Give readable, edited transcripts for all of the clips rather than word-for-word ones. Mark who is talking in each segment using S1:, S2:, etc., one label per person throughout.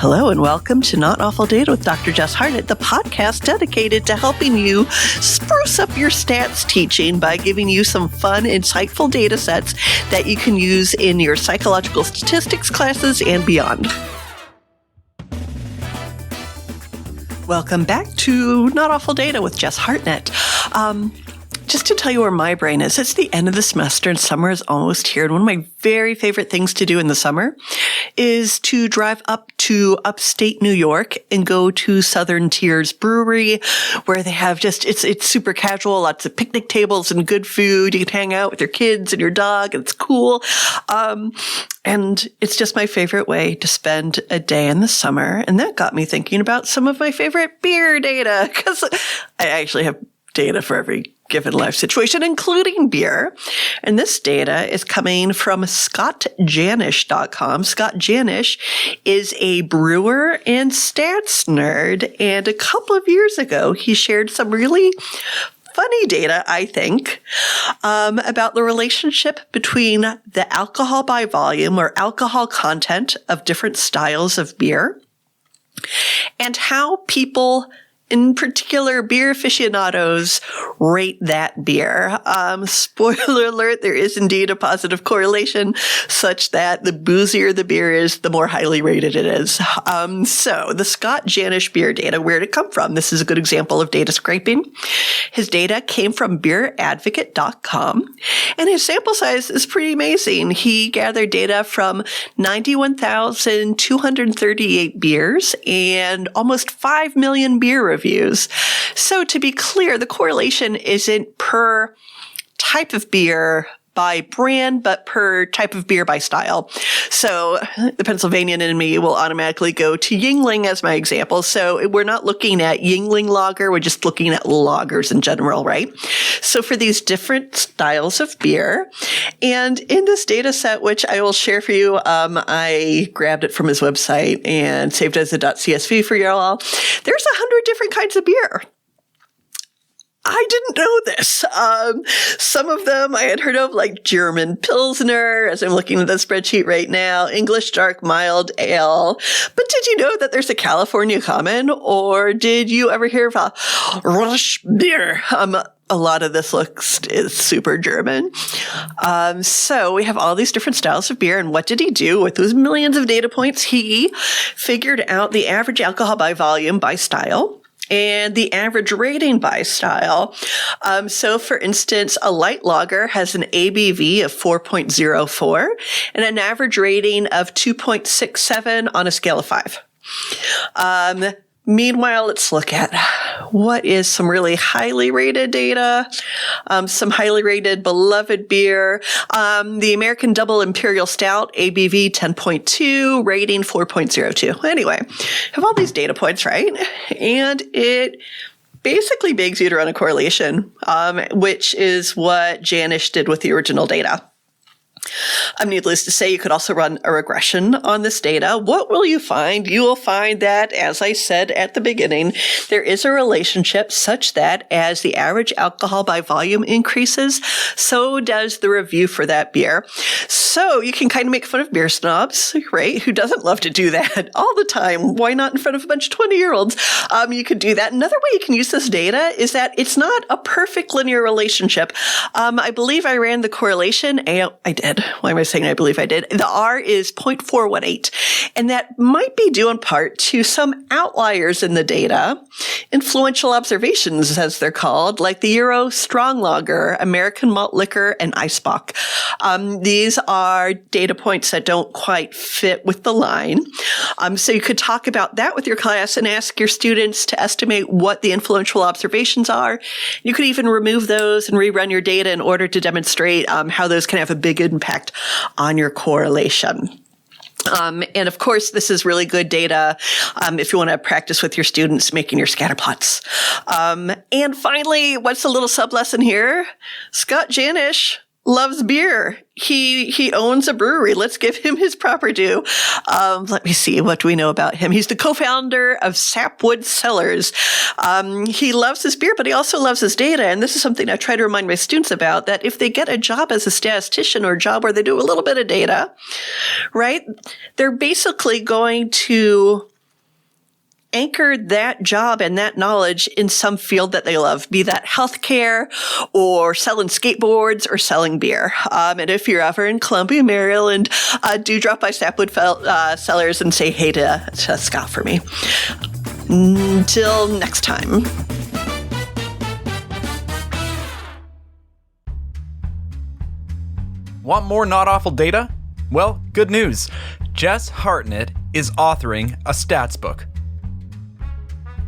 S1: Hello and welcome to Not Awful Data with Dr. Jess Hartnett, the podcast dedicated to helping you spruce up your stats teaching by giving you some fun, insightful data sets that you can use in your psychological statistics classes and beyond. Welcome back to Not Awful Data with Jess Hartnett. Just to tell you where my brain is, it's the end of the semester and summer is almost here. And one of my very favorite things to do in the summer is to drive up to upstate New York and go to Southern Tier's Brewery, where they have it's super casual, lots of picnic tables and good food. You can hang out with your kids and your dog, and it's cool. And it's just my favorite way to spend a day in the summer. And that got me thinking about some of my favorite beer data, because I actually have data for every given life situation, including beer. And this data is coming from scottjanish.com. Scott Janish is a brewer and stats nerd. And a couple of years ago, he shared some really funny data, I think, about the relationship between the alcohol by volume or alcohol content of different styles of beer and how people, in particular, beer aficionados, rate that beer. Spoiler alert, there is indeed a positive correlation such that the boozier the beer is, the more highly rated it is. So the Scott Janish beer data, where did it come from? This is a good example of data scraping. His data came from beeradvocate.com, and his sample size is pretty amazing. He gathered data from 91,238 beers and almost 5 million beer reviews. So to be clear, the correlation isn't per type of beer by brand, but per type of beer by style. So the Pennsylvanian in me will automatically go to Yuengling as my example. So we're not looking at Yuengling lager. We're just looking at lagers in general, right? So for these different styles of beer, and in this data set, which I will share for you, I grabbed it from his website and saved it as a .csv for you all. There's 100 different kinds of beer. I didn't know this. Some of them I had heard of, like German Pilsner, as I'm looking at the spreadsheet right now, English Dark Mild Ale. But did you know that there's a California Common? Or did you ever hear of a Rush beer? A lot of this is super German. So we have all these different styles of beer. And what did he do with those millions of data points? He figured out the average alcohol by volume by style and the average rating by style. So for instance, a light lager has an ABV of 4.04 and an average rating of 2.67 on a scale of 5. Meanwhile, let's look at what is some really highly rated data, some highly rated beloved beer. The American Double Imperial Stout, ABV 10.2, rating 4.02. Anyway, have all these data points, right? And it basically begs you to run a correlation, which is what Janish did with the original data. Needless to say, you could also run a regression on this data. What will you find? You will find that, as I said at the beginning, there is a relationship such that as the average alcohol by volume increases, so does the review for that beer. So you can kind of make fun of beer snobs, right? Who doesn't love to do that all the time? Why not in front of a bunch of 20-year-olds? You could do that. Another way you can use this data is that it's not a perfect linear relationship. I believe I ran the correlation. I did. Why am I saying I believe I did? The R is 0.418, and that might be due in part to some outliers in the data, influential observations, as they're called, like the Euro Strong Lager, American Malt Liquor, and Eisbock. These are data points that don't quite fit with the line. So you could talk about that with your class and ask your students to estimate what the influential observations are. You could even remove those and rerun your data in order to demonstrate how those can have a big impact on your correlation. And of course, this is really good data if you want to practice with your students making your scatter plots. And finally, what's a little sub lesson here? Scott Janish loves beer. He owns a brewery. Let's give him his proper due. Let me see. What do we know about him? He's the co-founder of Sapwood Cellars. He loves his beer, but he also loves his data. And this is something I try to remind my students about, that if they get a job as a statistician or a job where they do a little bit of data, right? They're basically going to anchor that job and that knowledge in some field that they love, be that healthcare or selling skateboards or selling beer. And if you're ever in Columbia, Maryland, do drop by Sapwood Cellars and say hey to Scott for me. Until next time.
S2: Want more Not Awful Data? Well, good news. Jess Hartnett is authoring a stats book.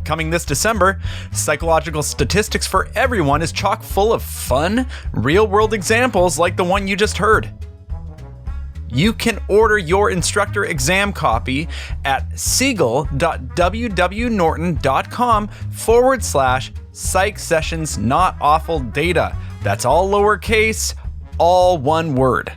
S2: Coming this December, Psychological Statistics for Everyone is chock full of fun, real-world examples like the one you just heard. You can order your instructor exam copy at siegel.wwnorton.com/psych sessions not awful data. That's all lowercase, all one word.